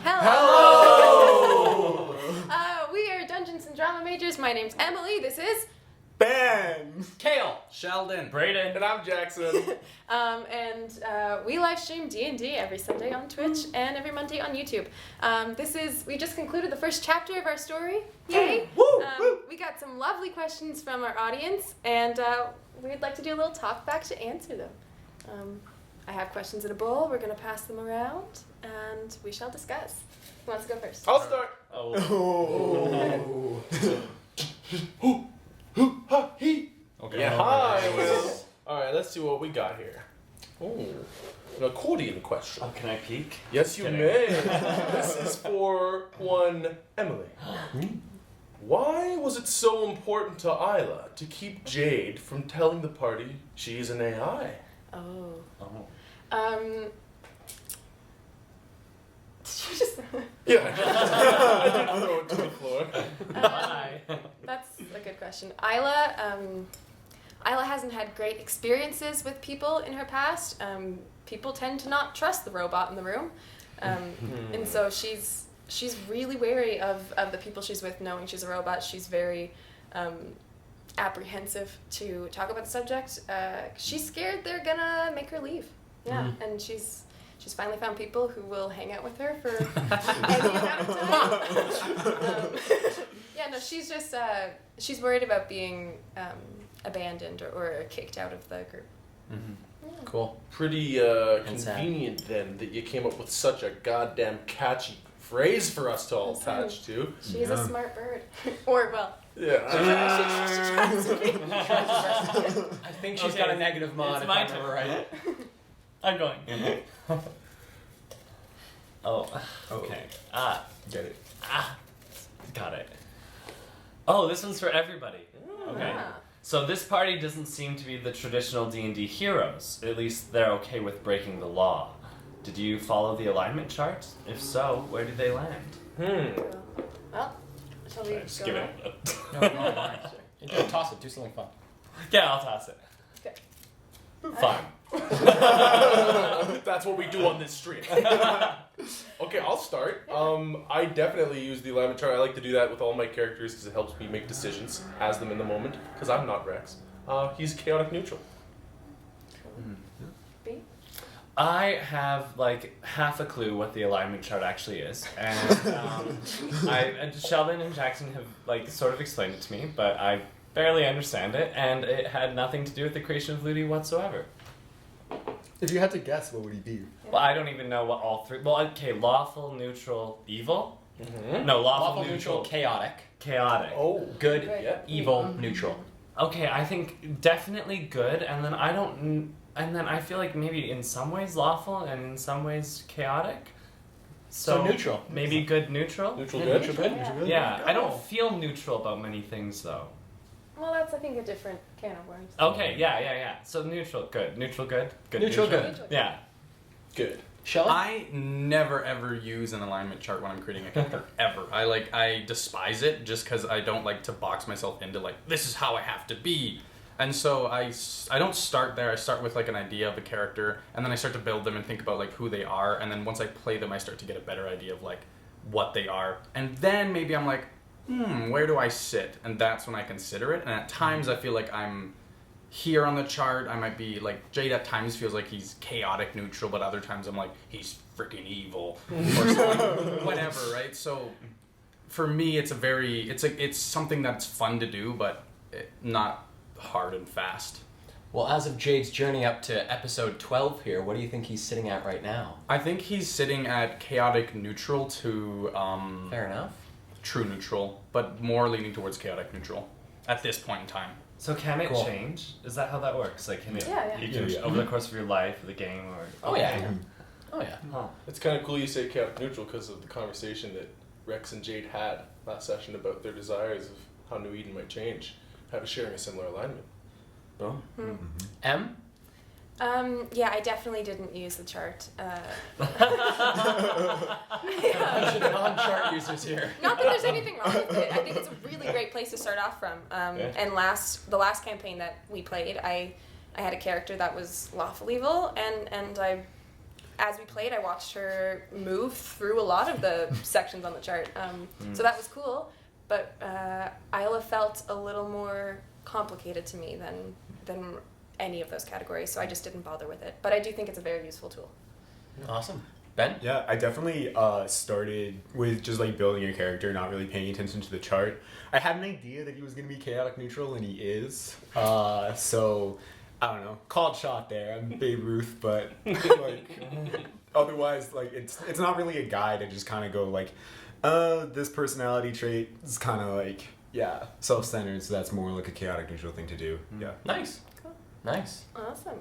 Hello! We are Dungeons and Drama Majors. My name's Emily. This is... Ben! Kale! Sheldon. Brayden. And I'm Jackson. We live stream D&D every Sunday on Twitch and every Monday on YouTube. We just concluded the first chapter of our story. Yay! Woo! We got some lovely questions from our audience, and we'd like to do a little talk back to answer them. I have questions in a bowl. We're going to pass them around, and we shall discuss. Who wants to go first? I'll start. Okay. Yeah, hi, Will. Alright, let's see what we got here. Oh, an accordion question. Oh, can I peek? Yes, you Kidding. may. This is for one Emily. Why was it so important to Isla to keep Jade from telling the party she's an AI? Oh. Oh. Did you just... Yeah, I did throw it to the floor. Bye. That's a good question. Isla hasn't had great experiences with people in her past. People tend to not trust the robot in the room. And so she's really wary of the people she's with, knowing she's a robot. She's very apprehensive to talk about the subject. She's scared they're gonna make her leave. Yeah, and she's finally found people who will hang out with her for any amount of time. She's just she's worried about being abandoned or kicked out of the group. Mm-hmm. Yeah. Cool. Pretty convenient then that you came up with such a goddamn catchy phrase for us to all Listen, attach to. She's a smart bird. Or, well, Yeah. she tries to be. I think she's Okay, got a negative mod, it's if my I remember turn. right. I'm going. Oh, okay. Get it. Got it. Oh, this one's for everybody. Okay. Ah. So this party doesn't seem to be the traditional D&D heroes. At least they're okay with breaking the law. Did you follow the alignment chart? If so, where did they land? Well, shall we Just go give on? it. No. You can toss it. Do something fun. Yeah, I'll toss it. Okay. Fine. That's what we do on this stream. Okay, I'll start. I definitely use the alignment chart. I like to do that with all my characters because it helps me make decisions as them in the moment. Because I'm not Rex. He's chaotic neutral. B? I have like half a clue what the alignment chart actually is, and Sheldon and Jackson have like sort of explained it to me, but I barely understand it, and it had nothing to do with the creation of Ludi whatsoever. If you had to guess, what would he be? Well, I don't even know what all three. Well, okay, lawful, neutral, evil. Mm-hmm. No, lawful, Lawful, neutral, chaotic. chaotic. Oh, Good, Good. yeah. evil, neutral. Okay, I think definitely good, and then and then I feel like maybe in some ways lawful and in some ways chaotic. So neutral. Maybe good, neutral. Neutral Yeah, good? neutral good. Yeah. Yeah, I don't feel neutral about many things though. Well, that's, I think, a different can of worms. Okay, yeah. So neutral, good. Neutral, good. Good, Neutral, good. Neutral. Yeah. Good. Shell? I never ever use an alignment chart when I'm creating a character ever. I despise it just because I don't like to box myself into like this is how I have to be, and so I don't start there. I start with like an idea of a character, and then I start to build them and think about like who they are, and then once I play them, I start to get a better idea of like what they are, and then maybe I'm like, where do I sit? And that's when I consider it. And at times I feel like I'm here on the chart. I might be like Jade at times feels like he's chaotic neutral, but other times I'm like he's freaking evil or something, whatever, right? So for me, it's something that's fun to do, but not hard and fast. Well, as of Jade's journey up to episode 12 here, what do you think he's sitting at right now? I think he's sitting at chaotic neutral to Fair enough. true neutral, but more leaning towards chaotic neutral at this point in time. So can it Cool. change? Is that how that works? Like can it Yeah. you can Yeah. over the course of your life, the game, or Oh, yeah. Oh, yeah. Huh. It's kind of cool you say chaotic neutral because of the conversation that Rex and Jade had last session about their desires of how New Eden might change. Sharing a similar alignment. Boom. M? Yeah, I definitely didn't use the chart. Bunch of non-chart users here. Not that there's anything wrong with it. I think it's a really great place to start off from. And the last campaign that we played, I had a character that was lawful evil, and I as we played, I watched her move through a lot of the sections on the chart. So that was cool. But Isla felt a little more complicated to me than any of those categories, so I just didn't bother with it. But I do think it's a very useful tool. Awesome. Ben? Yeah, I definitely started with just like building your character, not really paying attention to the chart. I had an idea that he was going to be chaotic neutral, and he is. So, I don't know, called shot there. I'm Babe Ruth, but like otherwise, like it's not really a guide. I just kind of go like, this personality trait is kind of like self-centered, so that's more like a chaotic neutral thing to do. Yeah. Nice. Cool. Nice. Awesome.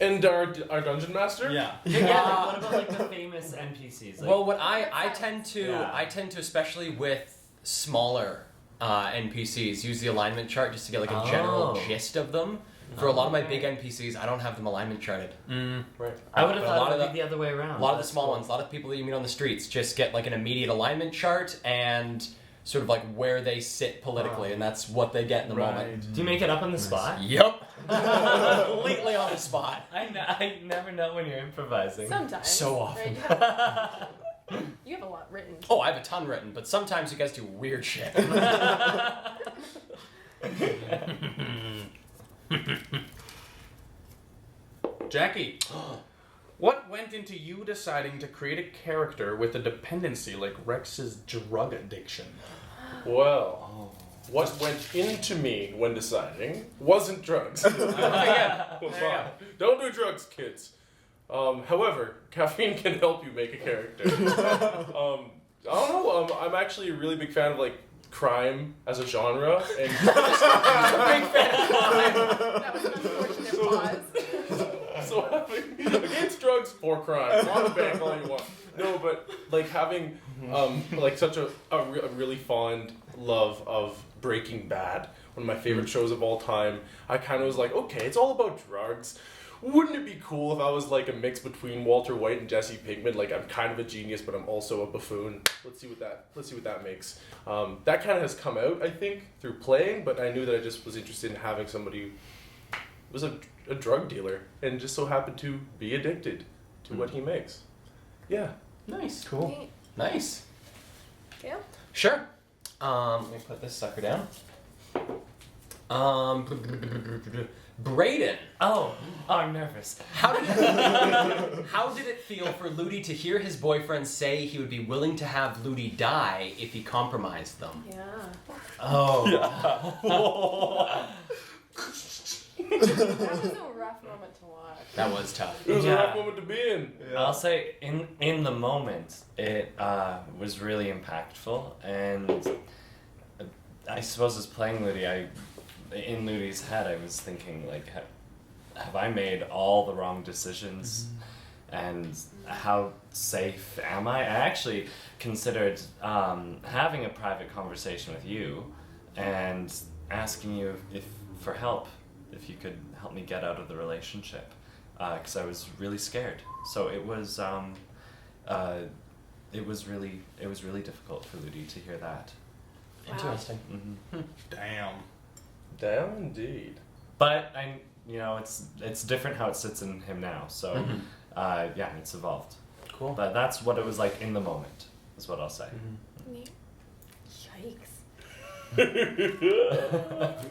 And our dungeon master. Yeah. Yeah. What about like the famous NPCs? Like, Well, what I tend to Yeah. especially with smaller NPCs use the alignment chart just to get like a general Oh. gist of them. For a lot of my big NPCs, I don't have them alignment charted. Right. I would have a thought lot it of would be the other way around. A lot of the That's small cool. ones, a lot of people that you meet on the streets just get like an immediate alignment chart and sort of like where they sit politically, and that's what they get in the moment. Do you make it up on the spot? Yep. Completely on the spot. I never know when you're improvising. Sometimes. So often. Right? You have a lot written. Oh, I have a ton written, but sometimes you guys do weird shit. Jackie, what went into you deciding to create a character with a dependency like Rex's drug addiction? Well, what went into me when deciding wasn't drugs. Yeah. Well, fine. Don't do drugs, kids. However, caffeine can help you make a character. I don't know. I'm actually a really big fan of like crime as a genre, and That was an unfortunate pause. so having against drugs for crime, rob a bank all you want. No, but like having like such a really fond love of Breaking Bad, one of my favorite shows of all time. I kind of was like, okay, it's all about drugs. Wouldn't it be cool if I was like a mix between Walter White and Jesse Pinkman? Like I'm kind of a genius, but I'm also a buffoon. Let's see what that makes. That kind of has come out, I think, through playing. But I knew that I just was interested in having somebody who was a drug dealer and just so happened to be addicted to what he makes. Yeah. Nice. Cool. Neat. Nice. Yeah. Sure. Let me put this sucker down. Braden, Oh, I'm nervous. how did it feel for Ludi to hear his boyfriend say he would be willing to have Ludi die if he compromised them? Yeah. Oh. That was a rough moment to watch. That was tough. It was a Yeah. rough moment to be in. I'll say in the moment it was really impactful, and I suppose as playing Ludi, in Ludi's head I was thinking like, have I made all the wrong decisions, and how safe am I? I actually considered having a private conversation with you and asking you if for help, if you could help me get out of the relationship, because I was really scared. So it was really difficult for Ludi to hear that. Interesting. Mm-hmm. Damn. Damn indeed. But it's different how it sits in him now. So Mhm. yeah, it's evolved. Cool. But that's what it was like in the moment, is what I'll say. Neat. Yikes.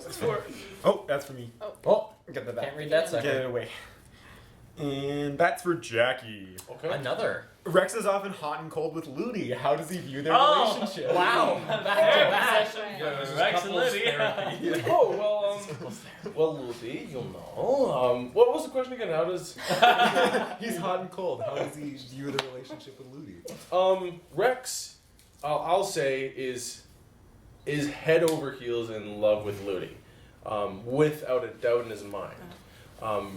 Who's for? Oh, that's for me. Oh, Get the back. can't read that Get it sucker. away. And that's for Jackie. Okay. Another. Rex is often hot and cold with Ludi. How does he view their Oh, relationship? Wow. Back to back. Yeah, this is Rex and couples Ludi. therapy. Oh well, Ludi, you'll know. What was the question again? How does He's hot and cold. How does he view the relationship with Ludi? Rex? I'll say is head over heels in love with Ludi, without a doubt in his mind.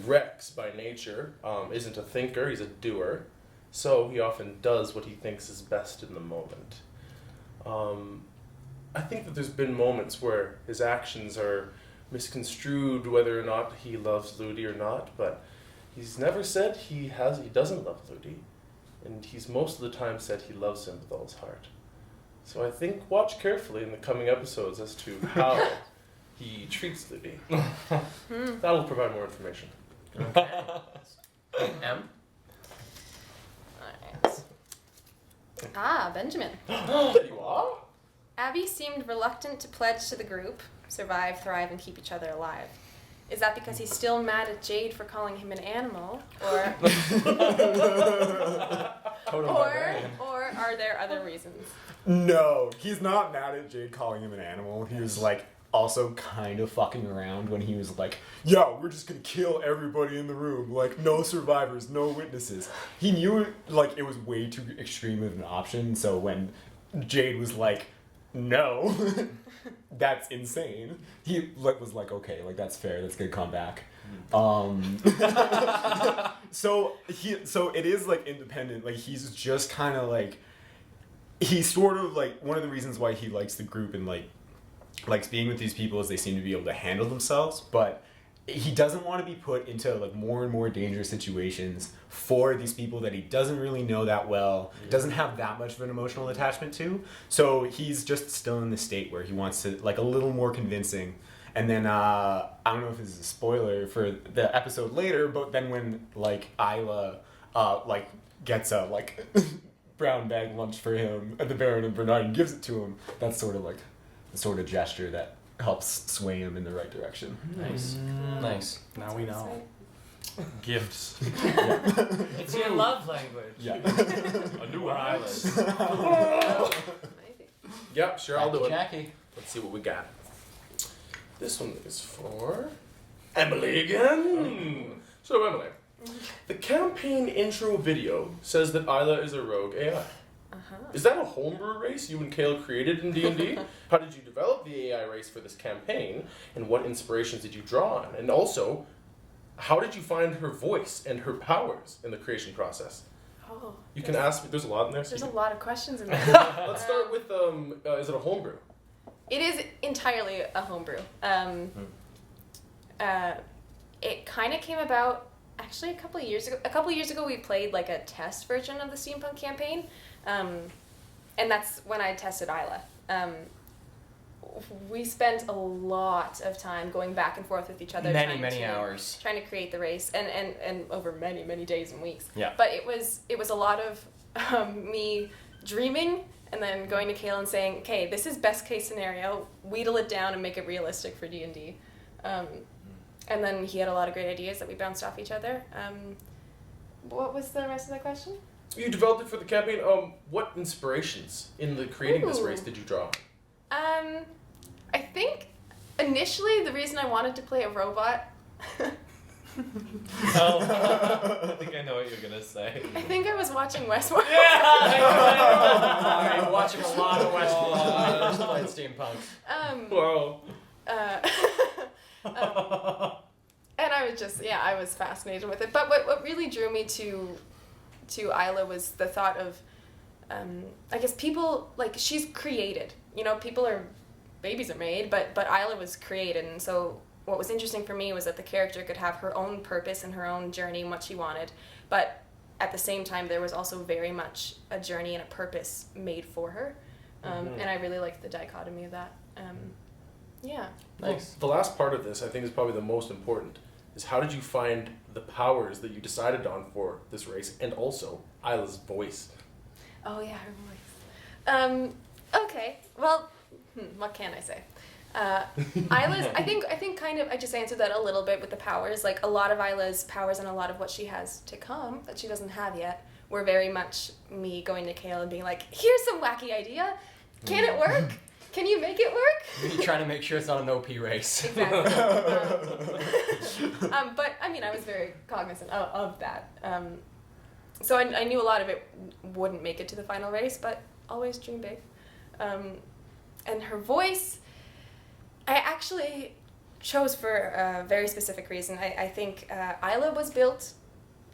Rex, by nature, isn't a thinker, he's a doer, so he often does what he thinks is best in the moment. I think that there's been moments where his actions are misconstrued, whether or not he loves Ludi or not, but he's never said he doesn't love Ludi, and he's most of the time said he loves him with all his heart. So I think watch carefully in the coming episodes as to how he treats Ludi. That'll provide more information. M. Ah, Benjamin. There you are. Abby seemed reluctant to pledge to the group, survive, thrive, and keep each other alive. Is that because he's still mad at Jade for calling him an animal, or Total barbarian. or are there other reasons? No, he's not mad at Jade calling him an animal. He was like also kind of fucking around when he was like, yeah, we're just gonna kill everybody in the room. Like, no survivors, no witnesses. He knew like it was way too extreme of an option, so when Jade was like, no, that's insane, he was like, okay, like that's fair, that's gonna come back. So it is like independent, like he's just kind of like, he's sort of like, one of the reasons why he likes the group and like likes being with these people is they seem to be able to handle themselves, but he doesn't want to be put into like more and more dangerous situations for these people that he doesn't really know that well, doesn't have that much of an emotional attachment to. So he's just still in the state where he wants to like a little more convincing. And then I don't know if this is a spoiler for the episode later, but then when like Isla like gets a like brown bag lunch for him at the Baron and Bernard and gives it to him, that's sort of like the sort of gesture that helps sway him in the right direction. Nice. Nice. Now we know. Gifts. It's your love language. Yeah. A new Islands. Maybe. Yep, sure, I'll do it. Jackie. Let's see what we got. This one is for Emily again. So Emily, the campaign intro video says that Isla is a rogue AI. Is that a homebrew race you and Kale created in D&D? How did you develop the AI race for this campaign, and what inspirations did you draw on? And also, how did you find her voice and her powers in the creation process? Oh. You can ask me. There's a lot in there. So There's you a lot of questions in there. Let's start with is it a homebrew? It is entirely a homebrew. It kind of came about actually a couple of years ago. A couple of years ago, we played like a test version of the Steampunk campaign, and that's when I tested Isla. We spent a lot of time going back and forth with each other, Many hours. trying to create the race, and over many days and weeks. Yeah. But it was a lot of me dreaming and then going to Kale and saying, okay, this is best case scenario, wheedle it down and make it realistic for D&D. And then he had a lot of great ideas that we bounced off each other. What was the rest of the question? You developed it for the campaign. What inspirations in the creating this race did you draw? I think initially the reason I wanted to play a robot, Oh, I think I know what you're gonna say. I think I was watching Westworld. I'm watching a lot of Westworld playing Steampunk. Wow. And I was just, I was fascinated with it. But what really drew me to Isla was the thought of, I guess people, like, she's created. You know, babies are made, but Isla was created. And so what was interesting for me was that the character could have her own purpose and her own journey and what she wanted. But at the same time, there was also very much a journey and a purpose made for her. And I really liked the dichotomy of that. Yeah. Nice. The last part of this, I think, is probably the most important, is how did you find the powers that you decided on for this race, and also Isla's voice? Oh yeah, her voice. Okay. Well, what can I say? Isla's. I think kind of. I just answered that a little bit with the powers. Like a lot of Isla's powers and a lot of what she has to come that she doesn't have yet were very much me going to Kale and being like, "Here's some wacky idea. Can it work? Can you make it work?" Me trying to make sure it's not an OP race. Exactly. But I mean, I was very cognizant of that. So I knew a lot of it wouldn't make it to the final race, but always dream big. And her voice, I actually chose for a very specific reason. I think Isla was built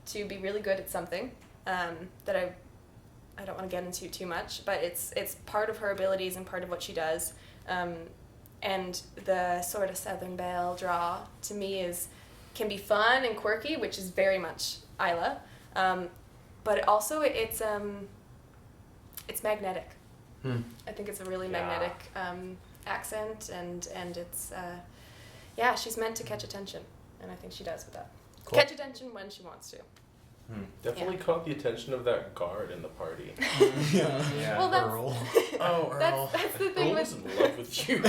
to be really good at something that I don't want to get into too much, but it's part of her abilities and part of what she does. And the sort of Southern Belle draw to me can be fun and quirky, which is very much Isla. But also it's magnetic. I think it's a really magnetic accent, and it's she's meant to catch attention, and I think she does with that. Cool. Catch attention when she wants to. Definitely caught the attention of that guard in the party. Yeah. Well, that's Earl. Oh, that's the thing Earl's with in love with you.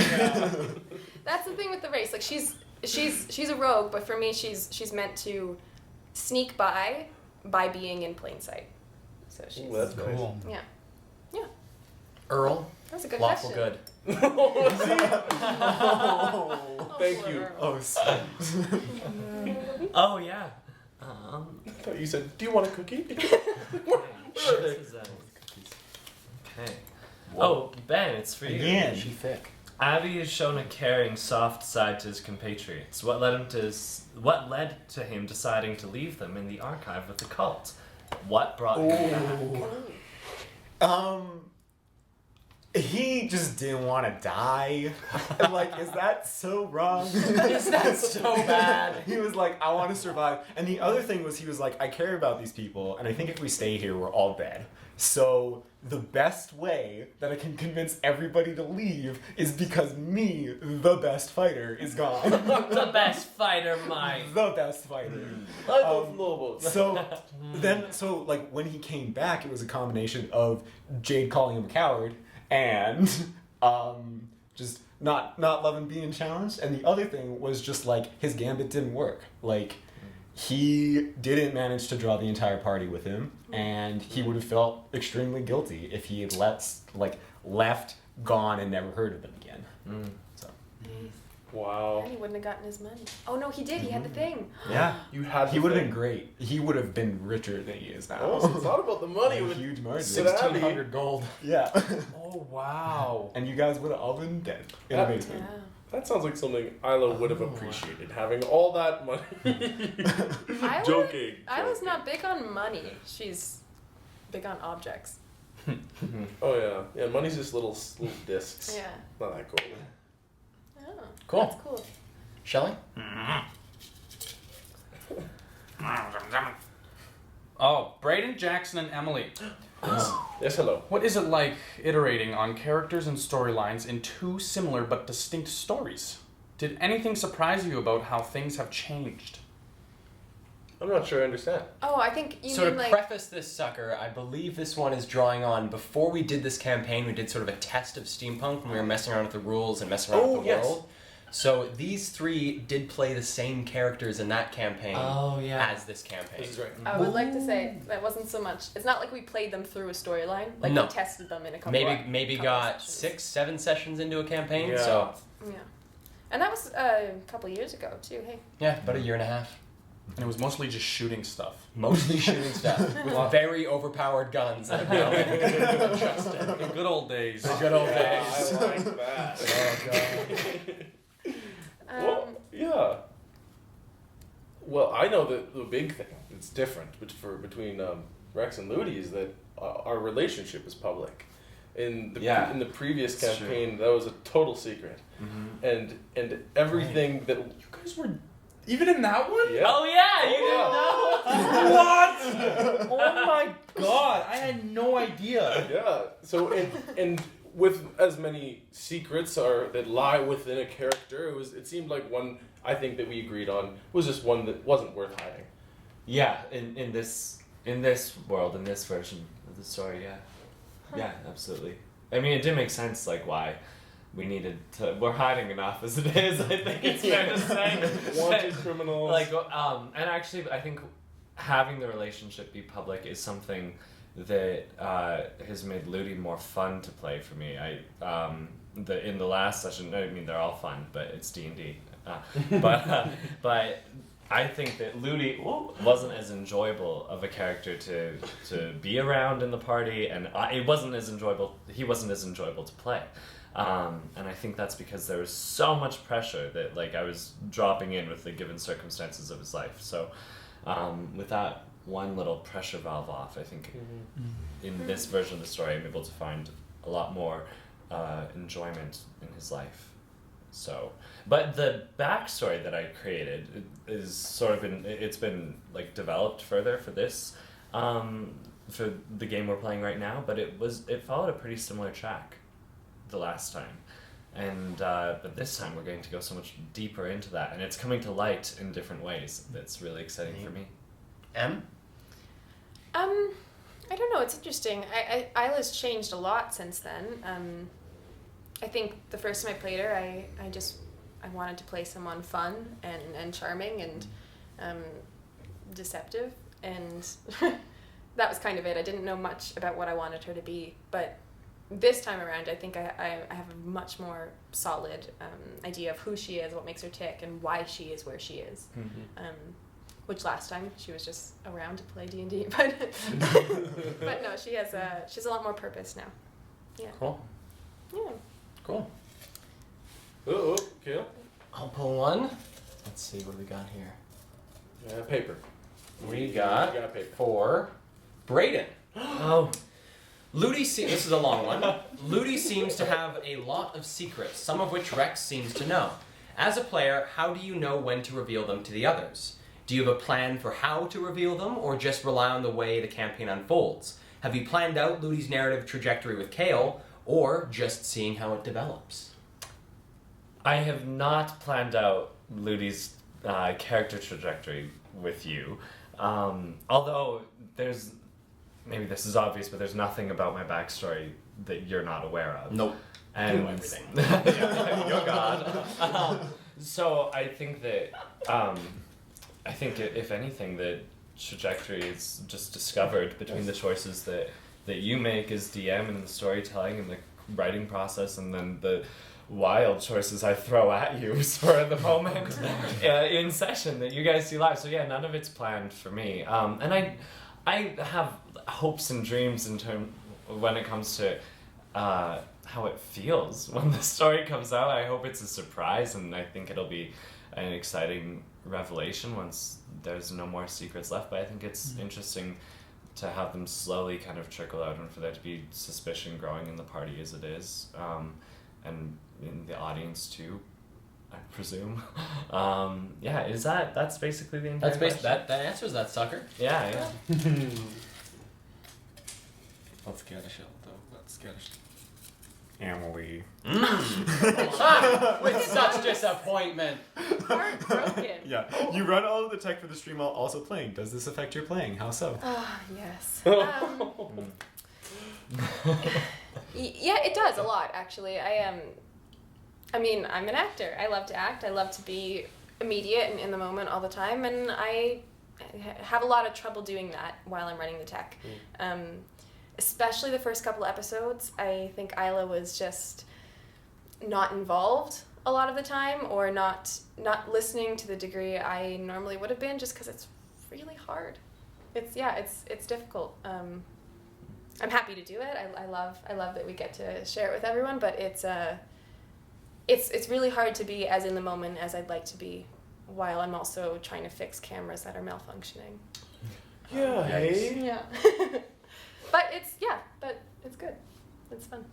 that's the thing with the race. Like she's a rogue, but for me, she's meant to sneak by being in plain sight. So she's Ooh, that's nice. Cool. yeah. Earl, That's a good lawful question. good. Oh, Thank poor you. Earl. Oh, snap. Oh yeah. I thought you said, "Do you want a cookie?" Sure. Okay. Oh, Ben, it's for you. Again. She thick. Abby has shown a caring, soft side to his compatriots. What led to him deciding to leave them in the archive of the cult? What brought him back? He just didn't want to die. Like, is that so wrong? Is that so bad? He was like, I want to survive. And the other thing was, he was like, I care about these people, and I think if we stay here, we're all dead. So the best way that I can convince everybody to leave is because me, the best fighter, is gone. The best fighter, Mike. The best fighter. I love Lobos. So like when he came back, it was a combination of Jade calling him a coward and just not loving being challenged. And the other thing was just like his gambit didn't work. Like he didn't manage to draw the entire party with him, and he would have felt extremely guilty if he had left, gone, and never heard of them again. So Wow. And he wouldn't have gotten his money. Oh no, he did. He had the thing. yeah, You had. he the would have thing. been great. He would have been richer than he is now. Oh, so it's not about the money. It was Huge margin. Sit down. 1,600 gold. Yeah. Oh wow. And you guys would have all been dead in Yeah. a basement. Yeah. That sounds like something Isla would have appreciated, having all that money. Joking. Isla's not big on money. She's big on objects. Oh yeah, yeah. Money's just little discs. Yeah. Not that cool. Oh, Cool. That's cool. Shelley? Oh, Brayden, Jackson, and Emily. Yes, hello. What is it like iterating on characters and storylines in two similar but distinct stories? Did anything surprise you about how things have changed? I'm not sure I understand. Oh, I think you So mean to like. preface this sucker, I believe this one is drawing on, before we did this campaign, we did sort of a test of steampunk when we were messing around with the rules and messing around with the yes. world. So these three did play the same characters in that campaign Oh yeah. as this campaign. This is right. I would like to say that wasn't so much. It's not like we played them through a storyline. Like No. we tested them in a couple. Maybe couple got sessions. 6-7 sessions into a campaign. Yeah. So Yeah, and that was a couple years ago too. Hey. yeah, about a year and a half. And it was mostly just shooting stuff. Mostly shooting stuff with very overpowered guns. The good old days. The good old Yeah, days. I like that. Oh god. Well, yeah. Well, I know that the big thing that's different between Rex and Ludi is that our relationship is public. In the previous It's campaign, that was a total secret, and everything that You guys were even in that one? yeah. Oh yeah, you didn't know. What? Oh my god! I had no idea. Yeah. So and with as many secrets that lie within a character, it seemed like one I think that we agreed on was just one that wasn't worth hiding. Yeah, in this world, in this version of the story, yeah. Yeah, absolutely. I mean, it did make sense, like, why we needed to... We're hiding enough as it is, I think it's fair to say. Wanted criminals. Like, and actually, I think having the relationship be public is something that has made Ludi more fun to play for me. In the last session, I mean, they're all fun, but it's D&D. But I think that Ludi wasn't as enjoyable of a character to be around in the party, and it wasn't as enjoyable. He wasn't as enjoyable to play, and I think that's because there was so much pressure that like I was dropping in with the given circumstances of his life. So with that one little pressure valve off, I think in this version of the story, I'm able to find a lot more enjoyment in his life. So, but the backstory that I created is sort of it's been like developed further for this, for the game we're playing right now. But it followed a pretty similar track, the last time, and but this time we're going to go so much deeper into that, and it's coming to light in different ways. That's really exciting for me. M? I don't know. It's interesting. Isla's changed a lot since then. I think the first time I played her, I wanted to play someone fun and charming and deceptive, and that was kind of it. I didn't know much about what I wanted her to be, but this time around, I think I have a much more solid idea of who she is, what makes her tick, and why she is where she is. Which last time she was just around to play D&D, but but no, she has a lot more purpose now. Yeah. Cool. Yeah. Cool. Oh, Kale. I'll pull one. Let's see what we got here. Paper. We got You got paper. for Brayden. Oh. This is a long one. Ludi seems to have a lot of secrets, some of which Rex seems to know. As a player, how do you know when to reveal them to the others? Do you have a plan for how to reveal them, or just rely on the way the campaign unfolds? Have you planned out Ludi's narrative trajectory with Kale, or just seeing how it develops? I have not planned out Ludi's character trajectory with you. Although there's, maybe this is obvious, but there's nothing about my backstory that you're not aware of. Nope. And You know everything. You're God. So I think that, if anything, the trajectory is just discovered between the choices that you make as DM and the storytelling and the writing process, and then the wild choices I throw at you for the moment in session that you guys see live. So yeah, none of it's planned for me. And I have hopes and dreams in when it comes to how it feels when the story comes out. I hope it's a surprise, and I think it'll be an exciting revelation once there's no more secrets left. But I think it's interesting to have them slowly kind of trickle out, and for there to be suspicion growing in the party as it is, and in the audience too, I presume. That's basically the entire question. That answers that sucker. Yeah. Let's get a shell though. Let's get a shell. Emily. With such disappointment. Heartbroken. Yeah. You run all of the tech for the stream while also playing. Does this affect your playing? How so? Ah, yes. Yeah, it does a lot, actually. I'm an actor. I love to act. I love to be immediate and in the moment all the time, and I have a lot of trouble doing that while I'm running the tech. Especially the first couple of episodes. I think Isla was just not involved a lot of the time, or not listening to the degree I normally would have been, just because it's really hard. It's difficult. I'm happy to do it. I love that we get to share it with everyone, but it's really hard to be as in the moment as I'd like to be, while I'm also trying to fix cameras that are malfunctioning. Yeah, hey. Yeah. But it's good. It's fun.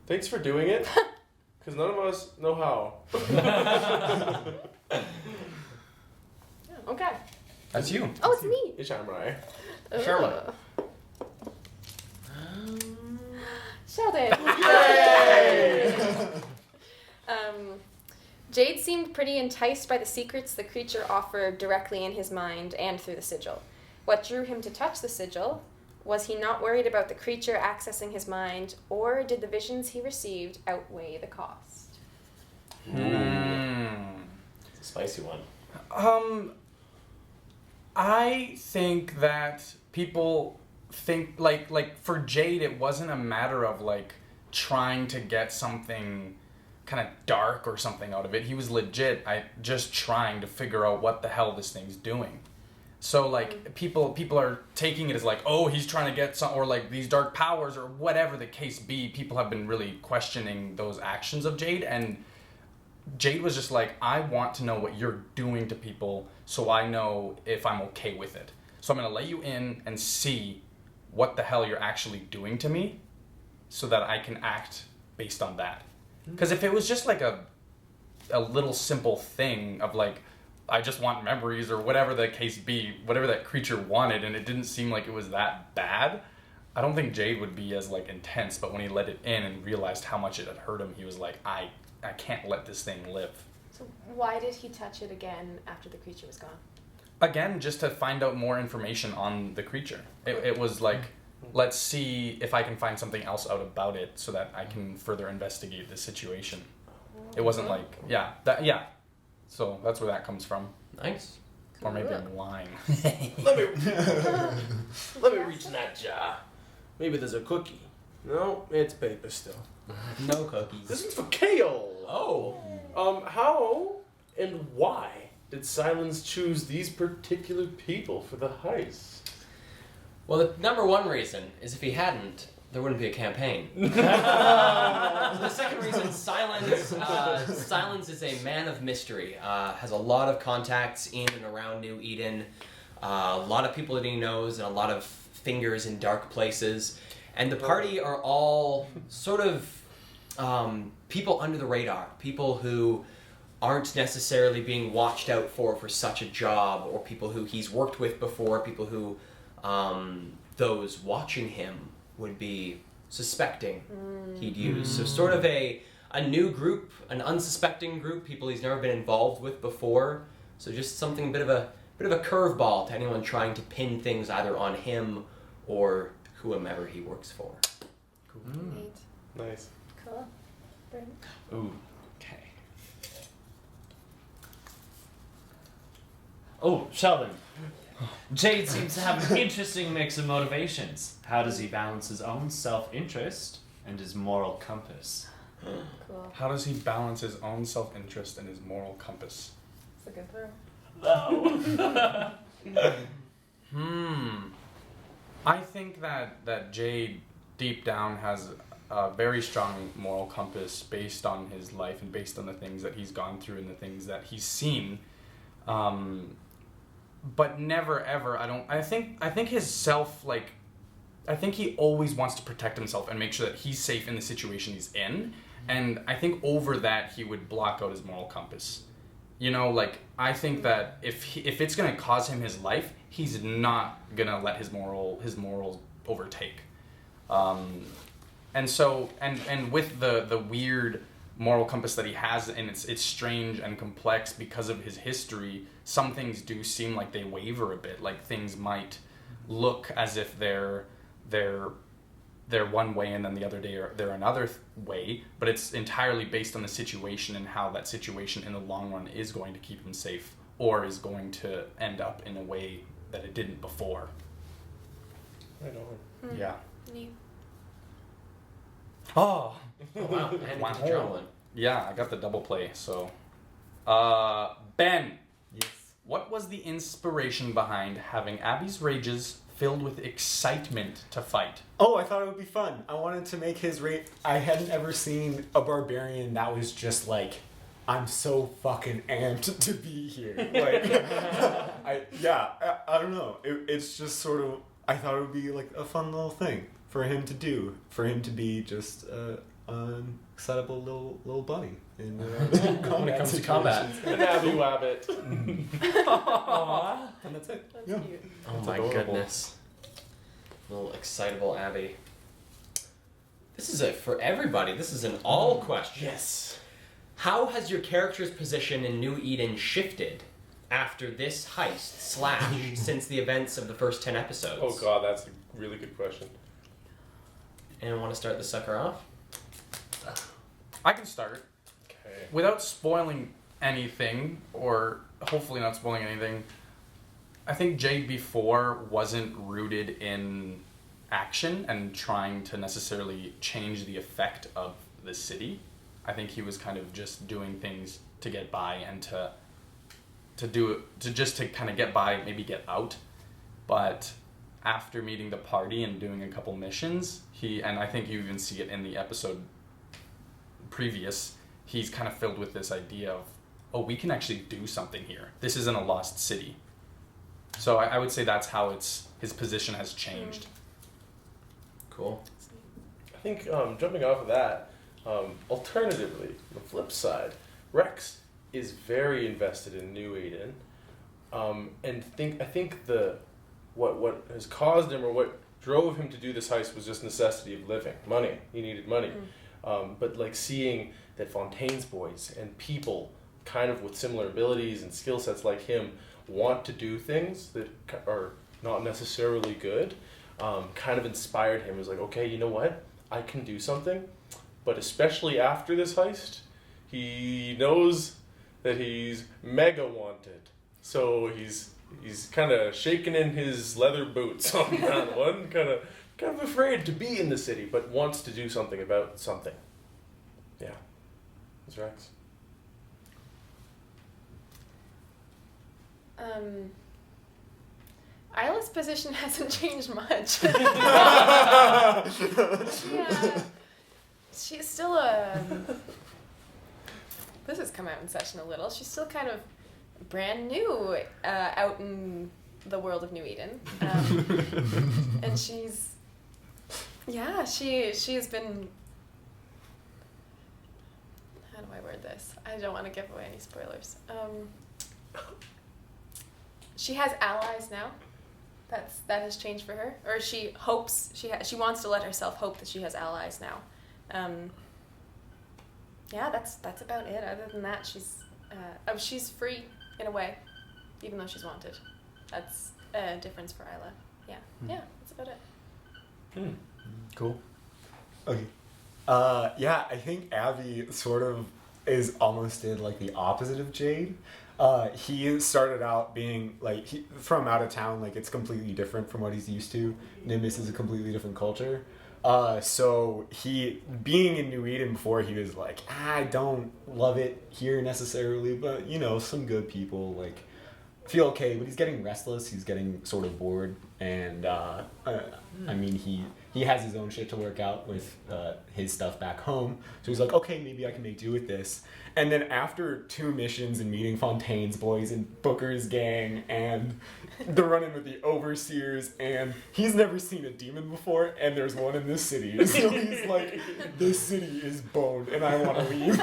Thanks for doing it. Because none of us know how. Yeah, okay. That's you. Oh, it's me. It's Shamrai. Sherman. Sheldon. Jade seemed pretty enticed by the secrets the creature offered directly in his mind and through the sigil. What drew him to touch the sigil? Was he not worried about the creature accessing his mind, or did the visions he received outweigh the cost? It's a spicy one. I think that people think like for Jade, it wasn't a matter of like trying to get something kind of dark or something out of it. He was legit just trying to figure out what the hell this thing's doing. So like people are taking it as like, oh, he's trying to get some, or like these dark powers, or whatever the case be. People have been really questioning those actions of Jade, and Jade was just like, I want to know what you're doing to people, so I know if I'm okay with it. So I'm gonna let you in and see what the hell you're actually doing to me, so that I can act based on that. Because if it was just like a little simple thing of like, I just want memories, or whatever the case be, whatever that creature wanted, and it didn't seem like it was that bad, I don't think Jade would be as like intense. But when he let it in and realized how much it had hurt him, he was like, I can't let this thing live. So why did he touch it again after the creature was gone? Again, just to find out more information on the creature. It was like, let's see if I can find something else out about it so that I can further investigate the situation. It wasn't like, So that's where that comes from. Nice. Or maybe I'm lying. Let me reach in that jar. Maybe there's a cookie. No, it's paper still. No cookies. This one's for Kale. Oh. How and why did Silence choose these particular people for the heist? Well, the number one reason is if he hadn't, there wouldn't be a campaign. The second reason, Silence is a man of mystery. Has a lot of contacts in and around New Eden. A lot of people that he knows and a lot of fingers in dark places. And the party are all sort of people under the radar. People who aren't necessarily being watched out for such a job, or people who he's worked with before, people who those watching him would be suspecting he'd use. So sort of a new group, an unsuspecting group, people he's never been involved with before. So just something bit of a curveball to anyone trying to pin things either on him or whomever he works for. Cool. Neat. Nice. Cool. Brandon? Ooh, okay. Oh, Sheldon. Jade seems to have an interesting mix of motivations. How does he balance his own self-interest and his moral compass? Cool. How does he balance his own self-interest and his moral compass? It's a good throw. I think that Jade deep down has a very strong moral compass based on his life and based on the things that he's gone through and the things that he's seen. But never ever, I think his self, I think he always wants to protect himself and make sure that he's safe in the situation he's in. And I think over that he would block out his moral compass. You know, I think that if it's gonna cause him his life, he's not gonna let his morals overtake. And so and with the weird moral compass that he has, and it's strange and complex because of his history, some things do seem like they waver a bit. Like things might look as if they're one way and then the other day they're another way, but it's entirely based on the situation and how that situation in the long run is going to keep him safe or is going to end up in a way that it didn't before. Right on. Yeah. Neat. Oh. Oh, wow. And Wow. adrenaline. Yeah, I got the double play, so. Ben, Yes. what was the inspiration behind having Abby's rages filled with excitement to fight? Oh, I thought it would be fun. I wanted to make his rate. I hadn't ever seen a barbarian that was just like, I'm so fucking amped to be here. I don't know. It's just sort of. I thought it would be like a fun little thing for him to do. For him to be just an excitable little bunny in When it comes to combat. An Abby Wabbit. Aww. And that's it. That's Yeah. cute. Oh That's my adorable. goodness. Little excitable Abby. This is for everybody. This is an all question. Yes. How has your character's position in New Eden shifted after this heist / since the events of the first 10 episodes? Oh god, that's a really good question. Anyone want to start the sucker off? I can start. Okay. Without spoiling anything, or hopefully not spoiling anything, I think Jade before wasn't rooted in action and trying to necessarily change the effect of the city. I think he was kind of just doing things to get by and to kind of get by, maybe get out. But after meeting the party and doing a couple missions, and I think you even see it in the episode previous, he's kind of filled with this idea of, oh, we can actually do something here. This isn't a lost city. So I would say that's how his position has changed. Cool. I think jumping off of that, alternatively, the flip side, Rex is very invested in New Eden, and I think what has caused him or what drove him to do this heist was just necessity of living, money. He needed money, but seeing that Fontaine's boys and people kind of with similar abilities and skill sets like him want to do things that are not necessarily good, kind of inspired him. He was like, okay, you know what? I can do something. But especially after this heist, he knows that he's mega wanted. So he's kind of shaking in his leather boots on that one, kind of afraid to be in the city, but wants to do something about something. Yeah, that's Rex. Isla's position hasn't changed much. Yeah. She's still this has come out in session a little. She's still kind of brand new out in the world of New Eden. And she's she's been, how do I word this? I don't want to give away any spoilers. She has allies now. That has changed for her, or she hopes she wants to let herself hope that she has allies now. Yeah, that's about it. Other than that, she's free in a way, even though she's wanted. That's a difference for Isla. Yeah, that's about it. Cool. Okay. Yeah, I think Abby sort of is almost did like the opposite of Jade. He started out being like from out of town, like it's completely different from what he's used to. Nimbus is a completely different culture. So he being in New Eden before, he was like, I don't love it here necessarily, but you know, some good people like feel okay. But he's getting restless. He's getting sort of bored, and I mean he has his own shit to work out with his stuff back home. So he's like, okay, maybe I can make do with this. And then after 2 missions and meeting Fontaine's boys and Booker's gang and the run-in with the overseers, and he's never seen a demon before, and there's one in this city. So he's like, this city is boned, and I want to leave.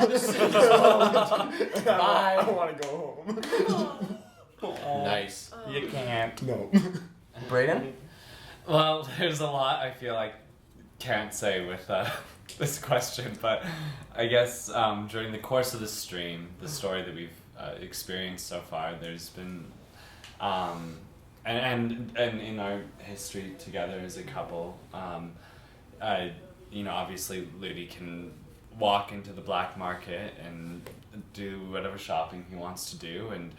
Bye. I want to go home. Nice. You can't. No. Brayden? Well, there's a lot I feel like can't say with this question, but I guess during the course of the stream, the story that we've experienced so far, there's been, and in our history together as a couple, you know, obviously Ludi can walk into the black market and do whatever shopping he wants to do, and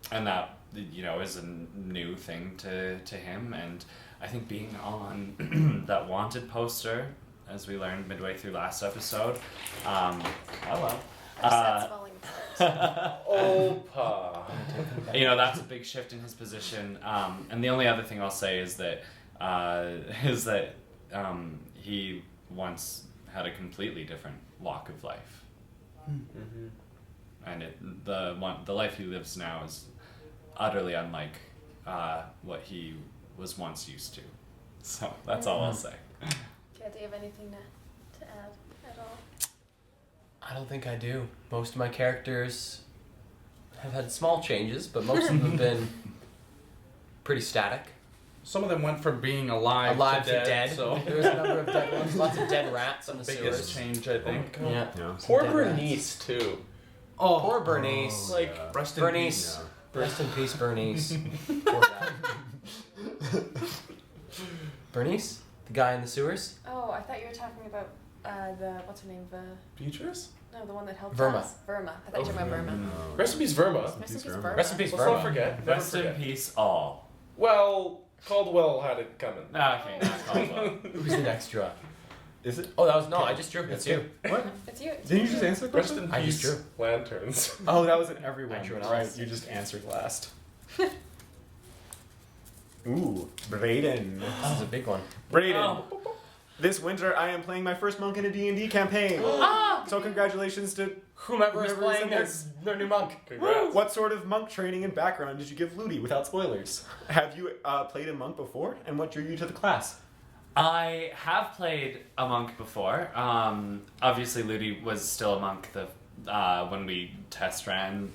that, you know, is a new thing to him. And I think being on that wanted poster, as we learned midway through last episode, hello. Set's falling apart. Opa. You know, that's a big shift in his position. And the only other thing I'll say is that he once had a completely different walk of life. Mm-hmm. And the life he lives now is utterly unlike what he was once used to. So that's all I'll say. Do you have anything to add at all? I don't think I do. Most of my characters have had small changes, but most of them have been pretty static. Some of them went from being alive to dead. So There was a number of dead ones. Lots of dead rats in the biggest sewers. change, I think. Yeah. Yeah. Poor Dead rats. Bernice too. Oh, Poor Bernice. Like rest in Bernice. peace. Rest in peace, Bernice. Poor guy. Bernice? The guy in the sewers? Oh, I thought you were talking about what's her name? Beatrice? No, the one that helped Verma. us. Verma. I thought you were talking about Verma. Rest in peace, Verma. Rest in peace, Verma. Verma. Rest in peace, Let's not Verma. forget. Never Rest in forget. peace, all. Well, Caldwell had it coming. Okay, not Caldwell. Who's the next draw? Is it? Oh, that was no. I just drew. It's you. What? It's you. Didn't you just answer the Rest question? in I just peace, drew. lanterns. Oh, that was in everyone. I drew an Right, else. you just answered last. Ooh, Brayden. This is a big one. Brayden. This winter, I am playing my first monk in a D&D campaign. So congratulations to Whomever is Whoever is playing in their new monk. Congrats. What sort of monk training and background did you give Ludi without spoilers? Have you played a monk before, and what drew you to the class? I have played a monk before. Obviously, Ludi was still a monk when we test ran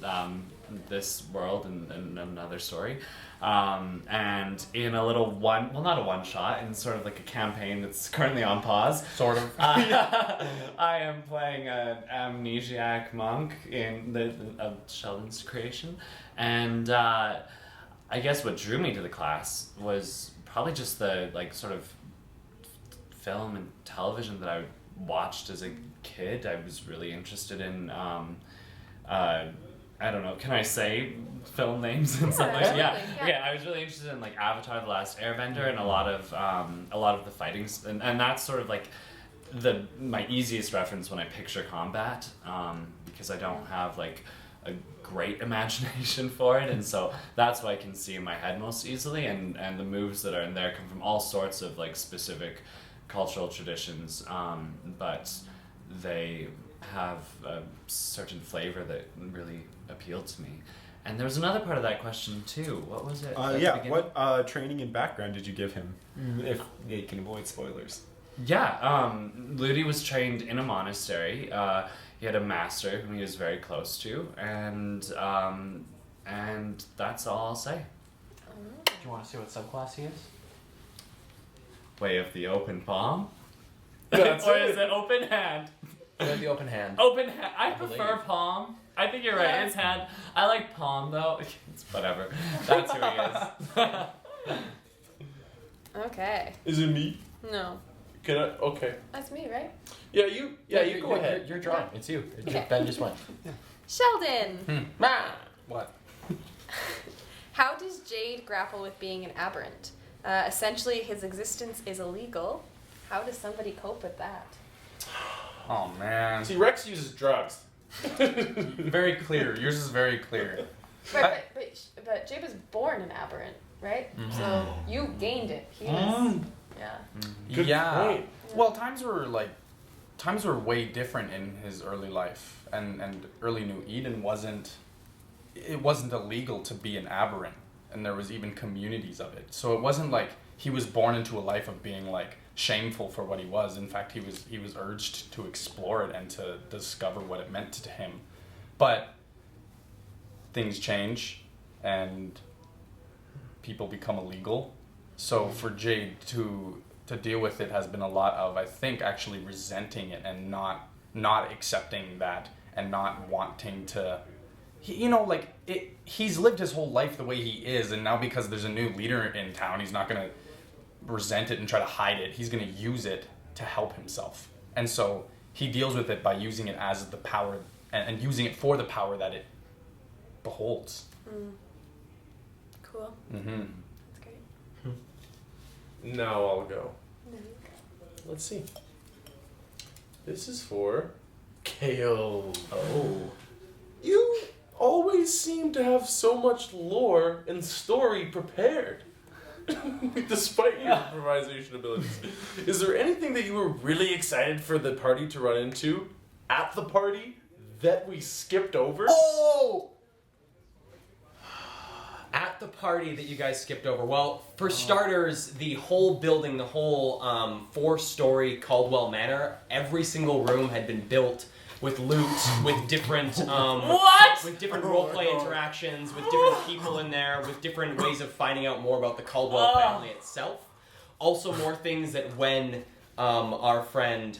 this world and another story. And in a little not a one shot, in sort of like a campaign that's currently on pause. Sort of. I am playing an amnesiac monk in Sheldon's creation, and I guess what drew me to the class was probably just the like sort of film and television that I watched as a kid. I was really interested in. I don't know. Can I say film names and stuff like that? absolutely, yeah. I was really interested in like Avatar: The Last Airbender and a lot of the fightings, and that's sort of like my easiest reference when I picture combat, because I don't have like a great imagination for it, and so that's what I can see in my head most easily, and the moves that are in there come from all sorts of like specific cultural traditions, but they have a certain flavor that really appealed to me. And there was another part of that question too. What was it? at the beginning? What training and background did you give him? If you can avoid spoilers. Yeah, Ludi was trained in a monastery. He had a master whom he was very close to, and that's all I'll say. Do you want to see what subclass he is? Way of the open palm? That's Or it. is it open hand? The open hand. Open hand. I prefer believe. palm. I think you're right. It's hand. I like palm though. It's whatever. That's who he is. Okay. Is it me? No. Can I? Okay. That's me, right? Yeah, you go ahead. You're drawing. It's you. Okay. Ben just went. Sheldon! What? How does Jade grapple with being an aberrant? Essentially, his existence is illegal. How does somebody cope with that? Oh man. See, Rex uses drugs. Very clear. Yours is very clear. But Jade was born an aberrant, right? So you gained it. He was, yeah. Good point. Well, times were way different in his early life, and early New Eden wasn't illegal to be an aberrant, and there was even communities of it. So it wasn't like he was born into a life of being like shameful for what he was. In fact, he was urged to explore it and to discover what it meant to him. But things change and people become illegal. So for Jade to deal with it has been a lot of, I think, actually resenting it and not accepting that and not wanting to, he's lived his whole life the way he is, and now because there's a new leader in town, he's not going to resent it and try to hide it. He's going to use it to help himself. And so he deals with it by using it as the power and using it for the power that it beholds. Cool. Mm-hmm. That's great. Now I'll go. Let's see. This is for KO. Oh. You always seem to have so much lore and story prepared. Despite your improvisation abilities. Is there anything that you were really excited for the party to run into at the party that we skipped over? Oh! At the party that you guys skipped over, well, for starters, the whole building, the whole 4-story Caldwell Manor, every single room had been built with loot, with different with different roleplay interactions, with different people in there, with different ways of finding out more about the Caldwell family itself. Also, more things that when our friend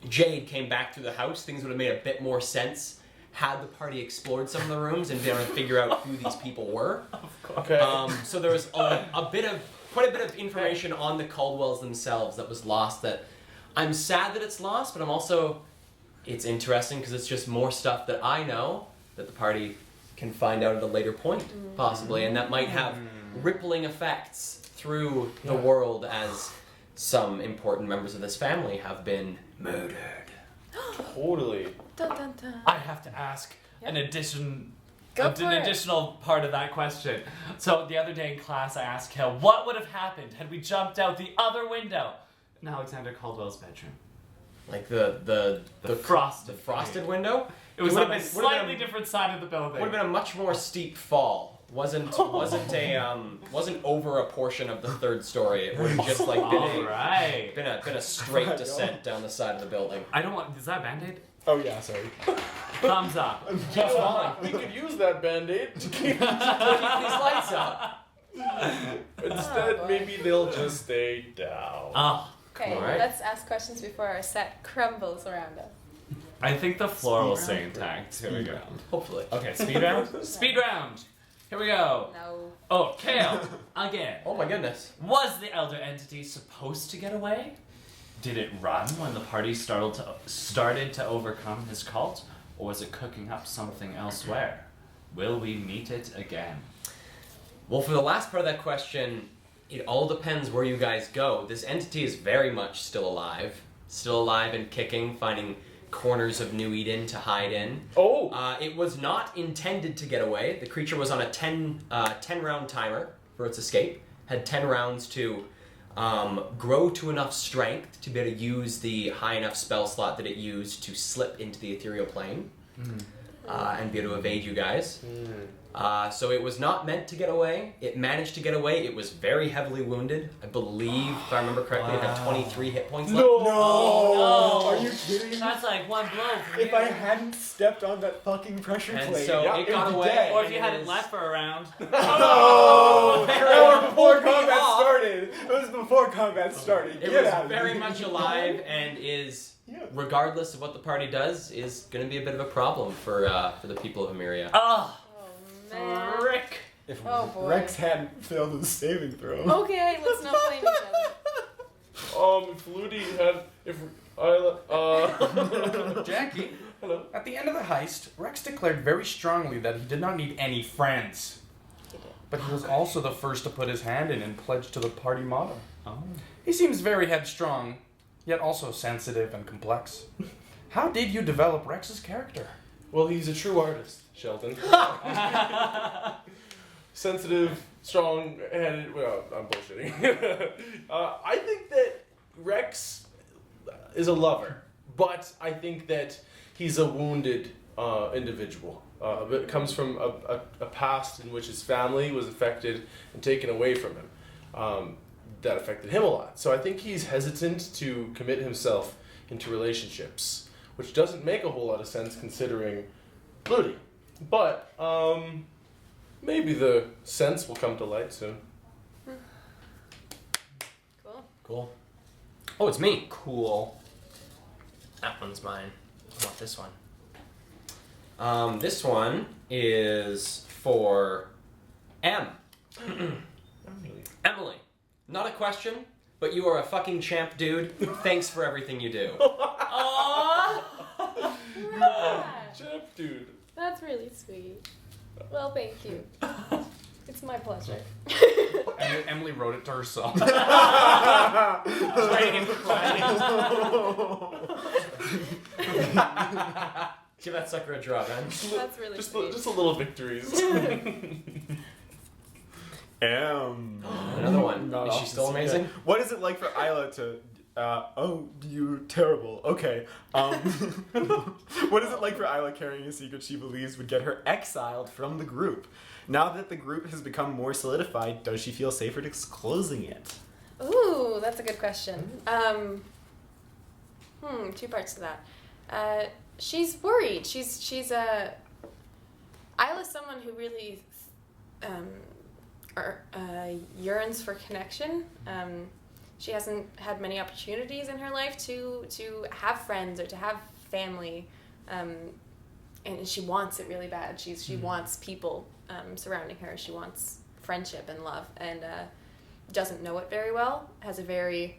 Jade came back to the house, things would have made a bit more sense had the party explored some of the rooms and been able to figure out who these people were. Okay. So there was quite a bit of information on the Caldwells themselves that was lost. That I'm sad that it's lost, but I'm also, it's interesting because it's just more stuff that I know that the party can find out at a later point, possibly, and that might have rippling effects through the world as some important members of this family have been murdered. Totally. Dun, dun, dun. I have to ask Yeah. an Go an for it. additional part of that question. So the other day in class, I asked Kel, what would have happened had we jumped out the other window in Alexander Caldwell's bedroom? Like the frosted window. It was It on would've a been- slightly different side of the building. Would have been a much more steep fall wasn't over a portion of the third story. It would have just like been All right. been a straight descent down the side of the building. I don't want. Is that a Band-Aid? Oh yeah, sorry. Thumbs up. Keeps falling. We could use that band-aid to keep Keep these lights up. Instead, maybe they'll just stay down. Oh, Okay, Alright. let's ask questions before our set crumbles around us. I think the floor will Speed stay round? intact. Here we go. Hopefully. Okay, speed round. Speed round. Here we go. No. Oh, Kale. Again. Oh my goodness. Was the elder entity supposed to get away? Did it run when the party started to overcome his cult, or was it cooking up something elsewhere? Will we meet it again? Well, for the last part of that question, it all depends where you guys go. This entity is very much still alive and kicking, finding corners of New Eden to hide in. Oh! It was not intended to get away. The creature was on a 10 round timer for its escape. Had 10 rounds to grow to enough strength to be able to use the high enough spell slot that it used to slip into the ethereal plane and be able to evade you guys. So it was not meant to get away. It managed to get away. It was very heavily wounded. I believe, if I remember correctly, it had 23 hit points left. No! no. Are you kidding? That's like one blow. From If you. I hadn't stepped on that fucking pressure And plate, so Yeah, it got it'd be away. dead. Or if and you it hadn't is- left for a round. Oh! That was before Pulled me combat off. started. It was before combat started. It Get was out of very here. much alive and is, Yeah. regardless of what the party does, is going to be a bit of a problem for the people of Emeria. Oh, Oh man. frick. If Oh, boy. Rex hadn't failed his saving throw. Okay, let's not blame each other. If Ludi had, if Isla, Jackie, hello. at the end of the heist, Rex declared very strongly that he did not need any friends. He did. But he was also the first to put his hand in and pledge to the party motto. Oh. He seems very headstrong, yet also sensitive and complex. How did you develop Rex's character? Well, he's a true artist, Sheldon. Sensitive, strong-headed. Well, I'm bullshitting. I think that Rex is a lover, but I think that he's a wounded individual. It comes from a past in which his family was affected and taken away from him. That affected him a lot. So I think he's hesitant to commit himself into relationships, which doesn't make a whole lot of sense considering Ludi. But maybe the sense will come to light soon. Cool. Cool. Oh, it's me. Cool. That one's mine. I want this one. This one is for Emily. Not a question, but you are a fucking champ, dude. Thanks for everything you do. Aww. Yeah. Champ, dude. That's really sweet. Well, thank you. It's my pleasure. Emily wrote it to herself. Writing and crying. Give that sucker a draw, man. That's really sweet. Just a little victories. Another one. Not Is she off still the scene. amazing? Yeah. What is it like for Isla to? Oh, you terrible. Okay. What is it like for Isla carrying a secret she believes would get her exiled from the group? Now that the group has become more solidified, does she feel safer disclosing it? Ooh, that's a good question. Two parts to that. She's worried. She's Isla's someone who really yearns for connection. She hasn't had many opportunities in her life to have friends or to have family, and she wants it really bad. She wants people surrounding her. She wants friendship and love, and doesn't know it very well. Has a very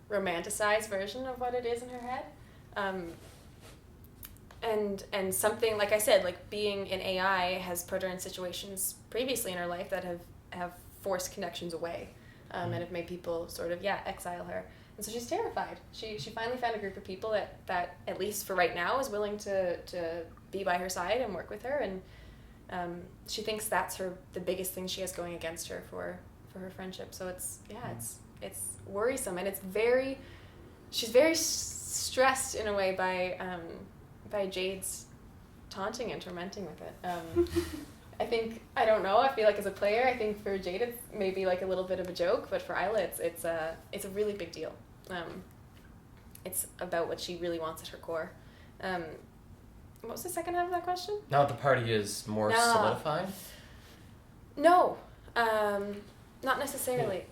romanticized version of what it is in her head, and something like I said, like being in AI has put her in situations previously in her life that have forced connections away. And have made people sort of, exile her. And so she's terrified. She finally found a group of people that at least for right now, is willing to be by her side and work with her. And she thinks that's the biggest thing she has going against her for her friendship. So it's worrisome. And she's very stressed in a way by Jade's taunting and tormenting with it. I think, I don't know, I feel like as a player, I think for Jade it's maybe like a little bit of a joke, but for Isla it's a really big deal. It's about what she really wants at her core. What was the second half of that question? Now the party is more solidified? No, not necessarily.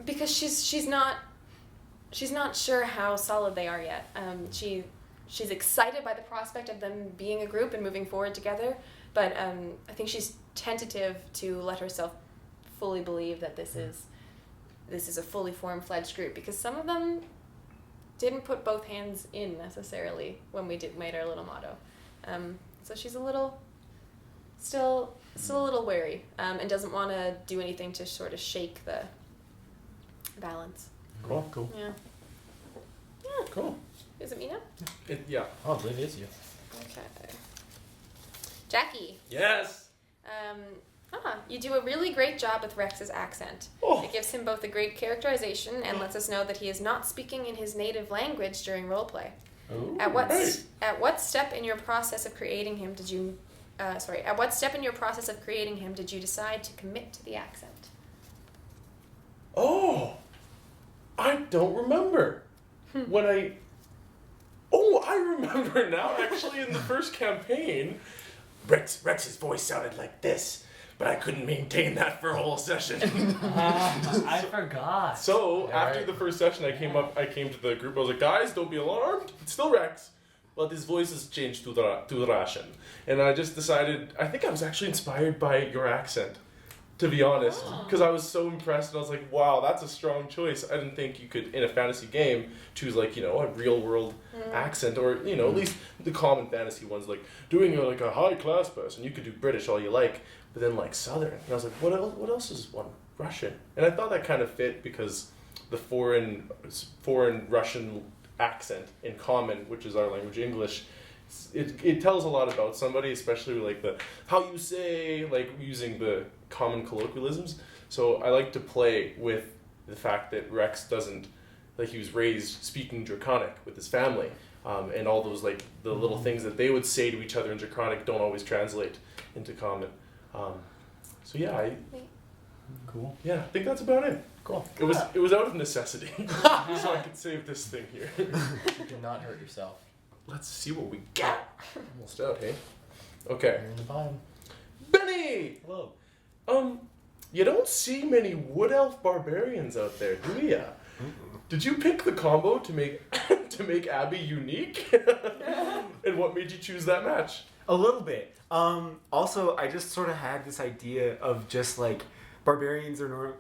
Because she's not sure how solid they are yet. She's excited by the prospect of them being a group and moving forward together, but I think she's tentative to let herself fully believe that this is a fully fledged group, because some of them didn't put both hands in necessarily when we made our little motto. So she's still a little wary, and doesn't want to do anything to sort of shake the balance. Cool. Yeah. Cool. Is it me now? Yeah. Oh, I believe it is you. Okay. Jackie. Yes. You do a really great job with Rex's accent. Oh. It gives him both a great characterization and lets us know that he is not speaking in his native language during roleplay. Ooh, At what right. at what step in your process of creating him did you At what step in your process of creating him did you decide to commit to the accent? Oh, I don't remember. I remember now, actually, in the first campaign, Rex's voice sounded like this, but I couldn't maintain that for a whole session. I forgot. So, Yeah, after right. the first session, I came to the group, I was like, guys, don't be alarmed, it's still Rex. But his voice has changed to the Russian. And I just decided, I think I was actually inspired by your accent, to be honest. Because I was so impressed, and I was like, wow, that's a strong choice. I didn't think you could, in a fantasy game, choose like, a real world accent, or, at least the common fantasy ones, like doing a high class person. You could do British all you like, but then like Southern. And I was like, what else is one? Russian. And I thought that kind of fit because the foreign Russian accent in common, which is our language, English, it tells a lot about somebody, especially like the how you say, like using the common colloquialisms. So I like to play with the fact that Rex doesn't, like, he was raised speaking Draconic with his family, and all those like the little things that they would say to each other in Draconic don't always translate into common. So yeah, Cool. I think that's about it. Cool. It was out of necessity, so I could save this thing here. You did not hurt yourself. Let's see what we got. Almost out, hey? Okay. You're in the bottom. Benny! Hello. You don't see many wood elf barbarians out there, do ya? Did you pick the combo to make Abby unique? And what made you choose that match? A little bit. Also, I just sort of had this idea of just like barbarians are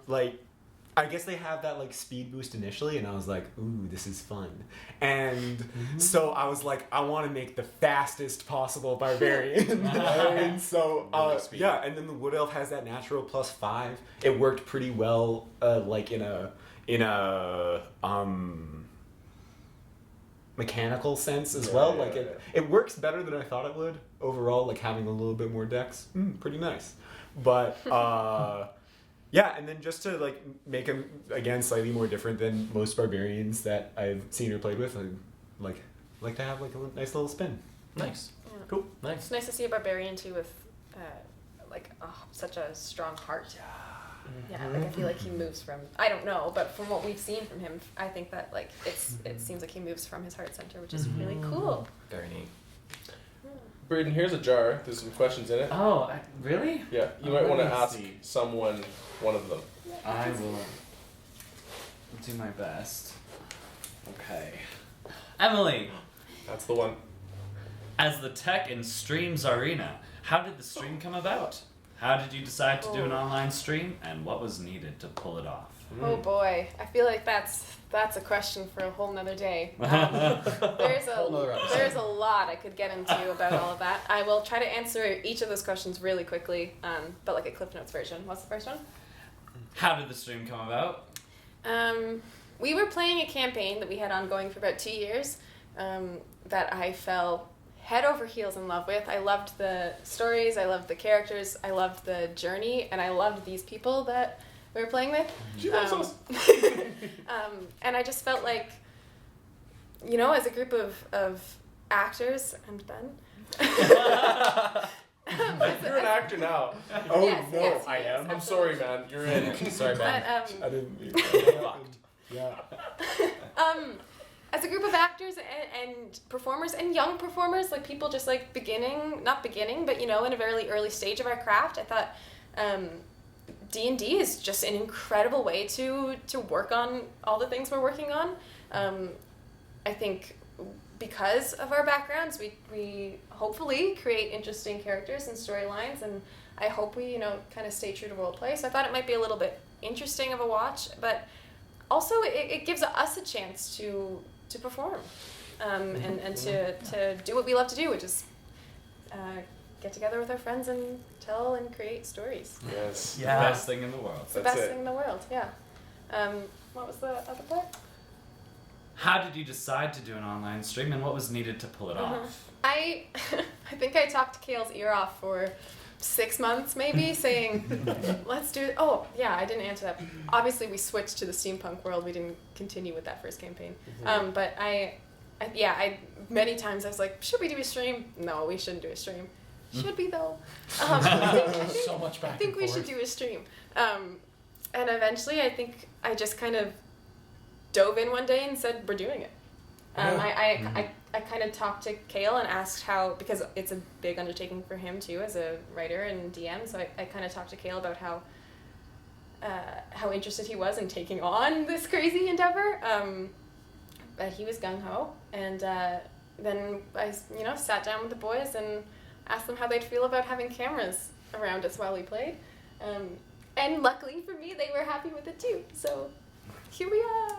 I guess they have that like speed boost initially, and I was like, ooh, this is fun. And so I was like, I want to make the fastest possible barbarian. And so, yeah, and then the wood elf has that natural +5. It worked pretty well, like in a mechanical sense as well. Yeah, Like yeah, it works better than I thought it would overall, like having a little bit more dex. Pretty nice. But yeah, and then just to like make him again slightly more different than most barbarians that I've seen or played with, I like to have like a nice little spin. Nice. Yeah. Cool. Nice. It's nice to see a barbarian too with such a strong heart. Yeah, like I feel like he moves from, I don't know, but from what we've seen from him, I think that like it seems like he moves from his heart center, which is really cool. Very neat. Braden, here's a jar. There's some questions in it. Oh, really? Yeah, you might want to Let me ask see. someone one of them. I will do my best. Okay. Emily, That's the one. as the tech in Streams Arena, how did the stream come about? How did you decide to do an online stream, and what was needed to pull it off? Oh boy, I feel like that's a question for a whole nother day. There's Whole nother episode. there's a lot I could get into about all of that. I will try to answer each of those questions really quickly, but like a Cliff Notes version. What's the first one? How did the stream come about? We were playing a campaign that we had ongoing for about 2 years that I fell head over heels in love with. I loved the stories, I loved the characters, I loved the journey, and I loved these people that we were playing with. She loves us. And I just felt like, as a group of actors, I'm done. You're an actor now. Oh Yes, no, yes, I yes, am. I'm sorry, man. You're in. Sorry, man. But I didn't mean that. Yeah. as a group of actors and performers and young performers, like people just like not beginning, but in a very early stage of our craft, I thought D&D is just an incredible way to work on all the things we're working on. I think because of our backgrounds, we hopefully create interesting characters and storylines, and I hope we kind of stay true to role play. So I thought it might be a little bit interesting of a watch, but also it gives us a chance to perform and to do what we love to do, which is get together with our friends and tell and create stories. Yes. The best thing in the world. It's the That's best it. thing in the world, yeah. What was the other part? How did you decide to do an online stream, and what was needed to pull it off? I think I talked Kale's ear off for 6 months maybe, saying, let's do it. Oh, yeah, I didn't answer that. Obviously, we switched to the steampunk world. We didn't continue with that first campaign. But I many times I was like, should we do a stream? No, we shouldn't do a stream. Should we, though? I think So much back I think and we forth. should do a stream. And eventually, I think I just kind of dove in one day and said, we're doing it. I kind of talked to Kale and asked how, because it's a big undertaking for him too as a writer and DM, so I kind of talked to Kale about how interested he was in taking on this crazy endeavor. But he was gung-ho, and then I sat down with the boys and asked them how they'd feel about having cameras around us while we played. And luckily for me, they were happy with it too. So here we are.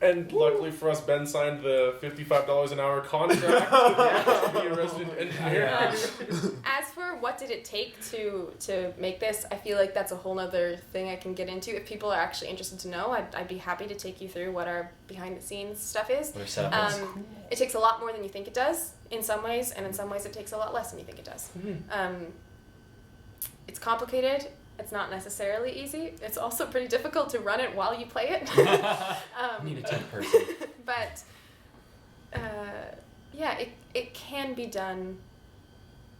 And luckily for us, Ben signed the $55 an hour contract to be a resident engineer. As for what did it take to make this, I feel like that's a whole other thing I can get into. If people are actually interested to know, I'd be happy to take you through what our behind the scenes stuff is. What our setup is. It takes a lot more than you think it does in some ways, and in some ways it takes a lot less than you think it does. It's complicated. It's not necessarily easy. It's also pretty difficult to run it while you play it. You need a team person. But yeah, it can be done.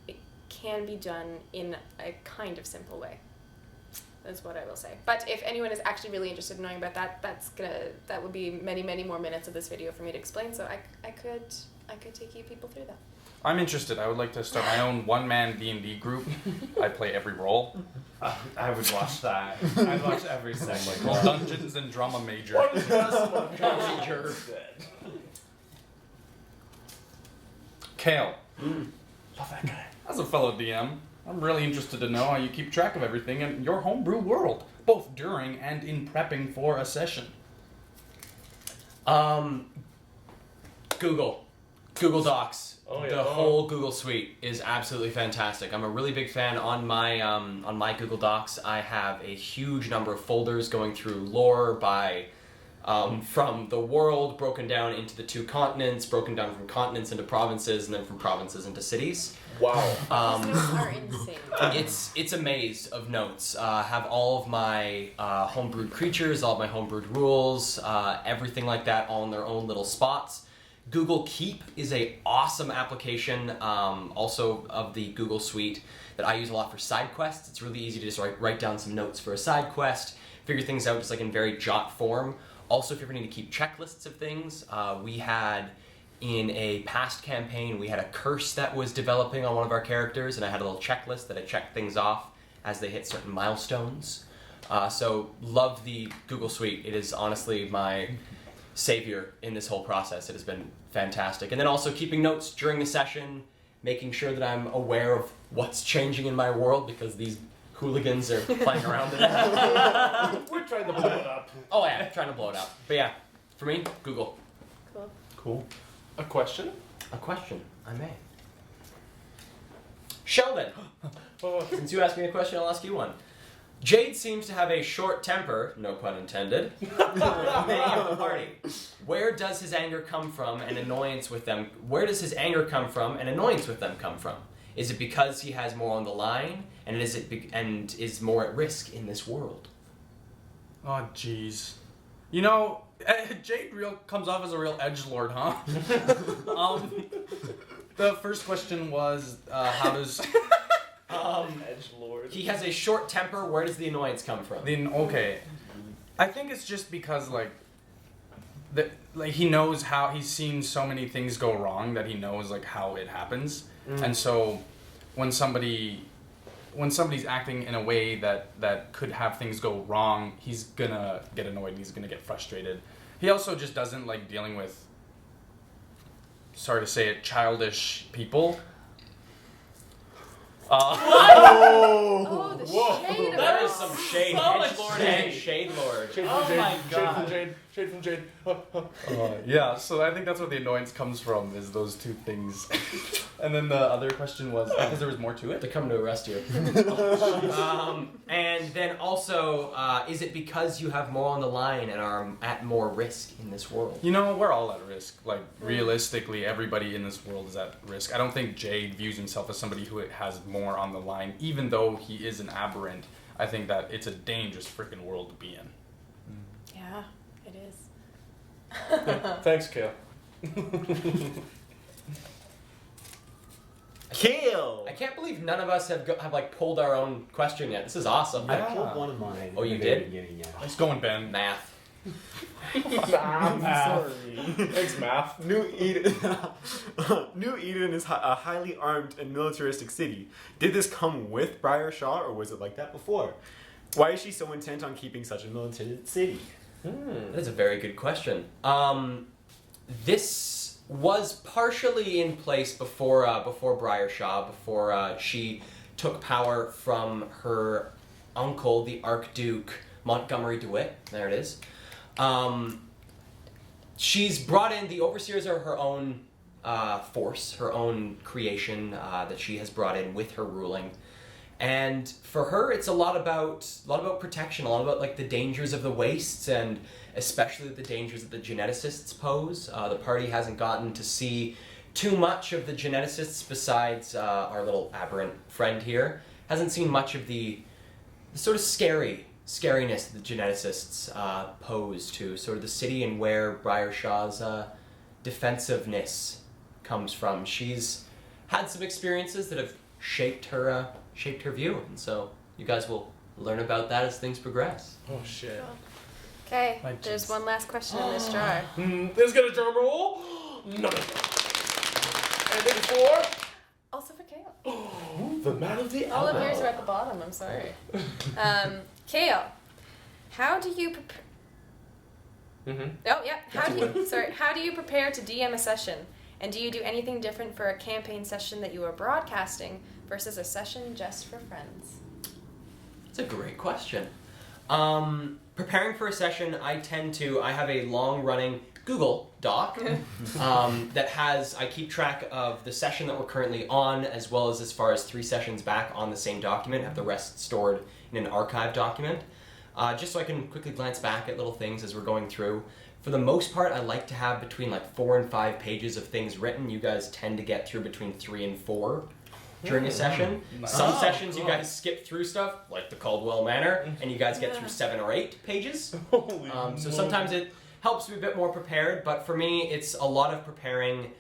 It can be done in a kind of simple way. That's what I will say. But if anyone is actually really interested in knowing about that, that would be many, many more minutes of this video for me to explain. So I could take you people through that. I'm interested. I would like to start my own one-man D&D group. I play every role. I would watch that. I'd watch every segment. Called Dungeons and Drama Major. Kale. Love that guy. As a fellow DM, I'm really interested to know how you keep track of everything in your homebrew world, both during and in prepping for a session. Google Docs. Oh, yeah. The whole Google suite is absolutely fantastic. I'm a really big fan. On my Google Docs, I have a huge number of folders going through lore by from the world broken down into the 2 continents, broken down from continents into provinces, and then from provinces into cities. Wow. These notes are insane. It's a maze of notes. Have all of my homebrewed creatures, all of my homebrewed rules, everything like that, all in their own little spots. Google Keep is a awesome application, also of the Google Suite, that I use a lot for side quests. It's really easy to just write down some notes for a side quest, figure things out just like in very jot form. Also, if you ever need to keep checklists of things, we had in a past campaign, we had a curse that was developing on one of our characters, and I had a little checklist that I checked things off as they hit certain milestones. So love the Google Suite. It is honestly my savior in this whole process. It has been fantastic. And then also keeping notes during the session, making sure that I'm aware of what's changing in my world, because these hooligans are playing around in it. We're trying to blow it up. Oh yeah, trying to blow it up. But yeah, for me, Google. Cool. Cool. A question? A question, I may. Sheldon, Oh, since you asked me a question, I'll ask you one. Jade seems to have a short temper, no pun intended, with many of the party. Where does his anger come from and annoyance with them? Where does his anger come from and annoyance with them come from? Is it because he has more on the line, and is more at risk in this world? Oh, jeez. Jade comes off as a real edgelord, huh? The first question was, how Edgelord. He has a short temper. Where does the annoyance come from? Then okay, I think it's just because he knows how he's seen so many things go wrong that he knows like how it happens, and so when somebody's acting in a way that could have things go wrong, he's gonna get annoyed and he's gonna get frustrated. He also just doesn't like dealing with, sorry to say it, childish people. Oh, the shade of That it. is some shade. So much Edgelord shade. and Shade Lord. Shade Oh from Jade. my Shade God. from Jade. Shade from Jade. Yeah, so I think that's where the annoyance comes from, is those two things. And then the other question was, because there was more to To it? come to arrest you. And then also, is it because you have more on the line and are at more risk in this world? You know, we're all at risk. Like, realistically, everybody in this world is at risk. I don't think Jade views himself as somebody who has more on the line, even though he is an aberrant. I think that it's a dangerous freaking world to be in. Yeah, it is. Thanks, Kale. Kill! I can't believe none of us have like pulled our own question yet. This is awesome. I pulled one of mine. Oh, you at the very did? beginning, yeah. Nice going, Ben. Math. Sorry. Thanks, math. New Eden. New Eden is a highly armed and militaristic city. Did this come with Briar Shaw, or was it like that before? Why is she so intent on keeping such a militant city? That is a very good question. This was partially in place before Briar Shaw, before she took power from her uncle, the Archduke Montgomery DeWitt. There it is. She's brought in, the overseers are her own force, her own creation that she has brought in with her ruling. And for her, it's a lot about protection, a lot about like the dangers of the wastes, and especially the dangers that the geneticists pose. The party hasn't gotten to see too much of the geneticists besides our little aberrant friend here. Hasn't seen much of the sort of scariness that the geneticists pose to sort of the city and where Briar Shaw's defensiveness comes from. She's had some experiences that have shaped her view, and so you guys will learn about that as things progress. Oh shit. Okay, My there's jeez. one last question in this jar. Let's get a drum roll. No. Anything for Also for Kale. the man of the All hour. of yours are at the bottom, I'm sorry. Kale, how do you prepare... Oh, yeah. How do you prepare to DM a session? And do you do anything different for a campaign session that you are broadcasting versus a session just for friends? That's a great question. Preparing for a session, I have a long-running Google Doc that I keep track of the session that we're currently on, as well as far as 3 sessions back on the same document, have the rest stored in an archive document, just so I can quickly glance back at little things as we're going through. For the most part, I like to have between like 4 and 5 pages of things written. You guys tend to get through between 3 and 4 during a session. Some sessions you guys skip through stuff, like the Caldwell Manor, and you guys get through 7 or 8 pages. Holy So sometimes it helps be a bit more prepared, but for me, it's a lot of preparing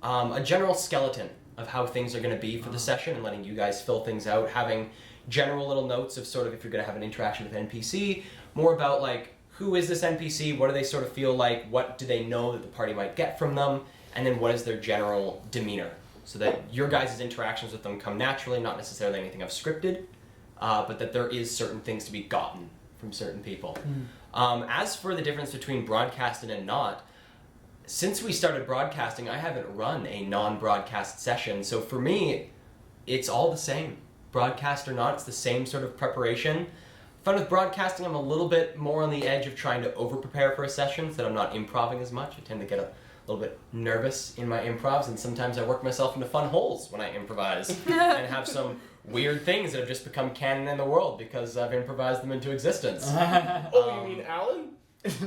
a general skeleton of how things are going to be for the session and letting you guys fill things out, having general little notes of sort of if you're going to have an interaction with NPC, more about like, who is this NPC, what do they sort of feel like, what do they know that the party might get from them, and then what is their general demeanor, so that your guys' interactions with them come naturally, not necessarily anything I've scripted, but that there is certain things to be gotten from certain people. As for the difference between broadcasted and not, since we started broadcasting, I haven't run a non-broadcast session, so for me, it's all the same. Broadcast or not, it's the same sort of preparation. Fun with broadcasting, I'm a little bit more on the edge of trying to over-prepare for a session, so that I'm not improving as much. I tend to get a little bit nervous in my improvs, and sometimes I work myself into fun holes when I improvise, and have some weird things that have just become canon in the world because I've improvised them into existence. Oh, you mean Alan?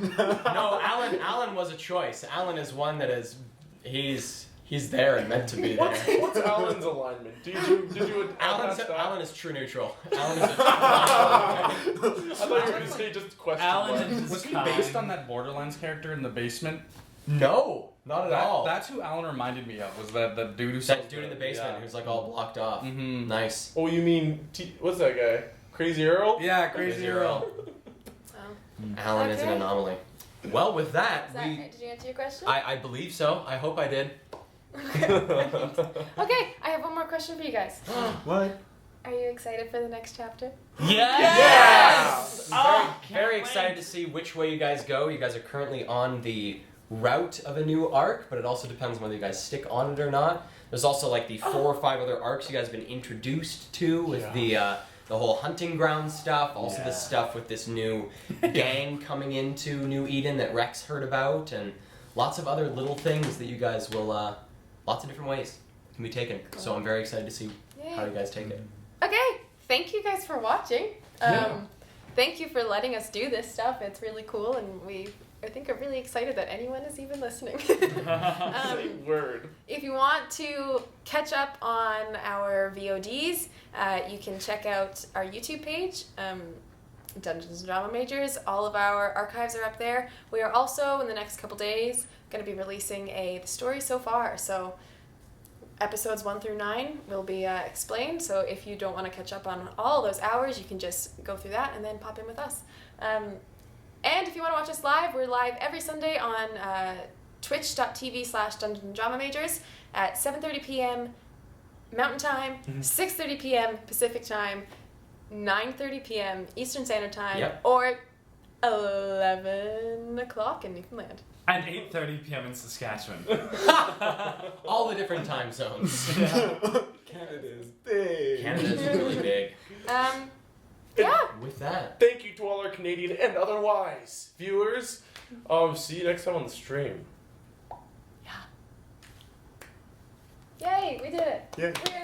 No, Alan was a choice. Alan is one that is, he's there and meant to be there. What's Alan's alignment? Did you Alan is true neutral. Alan is I thought you were going to say just question Alan mark. is Was he kind. based on that Borderlands character in the basement? No, not at all. That's who Alan reminded me of. Was that the dude who that dude in the basement who's like all blocked off. Mm-hmm. Nice. Oh, you mean what's that guy? Crazy Earl? Yeah, Crazy Earl. Oh. Alan is an Okay. anomaly. Well, with that, Did you answer your question? I believe so. I hope I did. Okay, I have one more question for you guys. What? Are you excited for the next chapter? Yes! Oh, Very can't excited wait. to see which way you guys go. You guys are currently on the route of a new arc, but it also depends whether you guys stick on it or not. There's also like the 4 or 5 other arcs you guys have been introduced to with the whole hunting ground stuff, also the stuff with this new gang coming into New Eden that Rex heard about, and lots of other little things that you guys will, lots of different ways can be taken. So I'm very excited to see how you guys take it. Okay, thank you guys for watching. Thank you for letting us do this stuff. It's really cool, and I think are really excited that anyone is even listening. Say word. If you want to catch up on our VODs, you can check out our YouTube page, Dungeons and Drama Majors. All of our archives are up there. We are also, in the next couple days, going to be releasing the story so far. So episodes 1 through 9 will be explained. So if you don't want to catch up on all those hours, you can just go through that and then pop in with us. And if you want to watch us live, we're live every Sunday on twitch.tv/DungeonsandDramaMajors at 7:30 p.m. Mountain Time, 6:30 p.m. Pacific Time, 9:30 p.m. Eastern Standard Time, or 11 o'clock in Newfoundland. And 8:30 p.m. in Saskatchewan. All the different time zones. Canada's big. Canada's really big. Yeah. With that. Thank you to all our Canadian and otherwise viewers. See you next time on the stream. Yay, we did it. Yeah. We're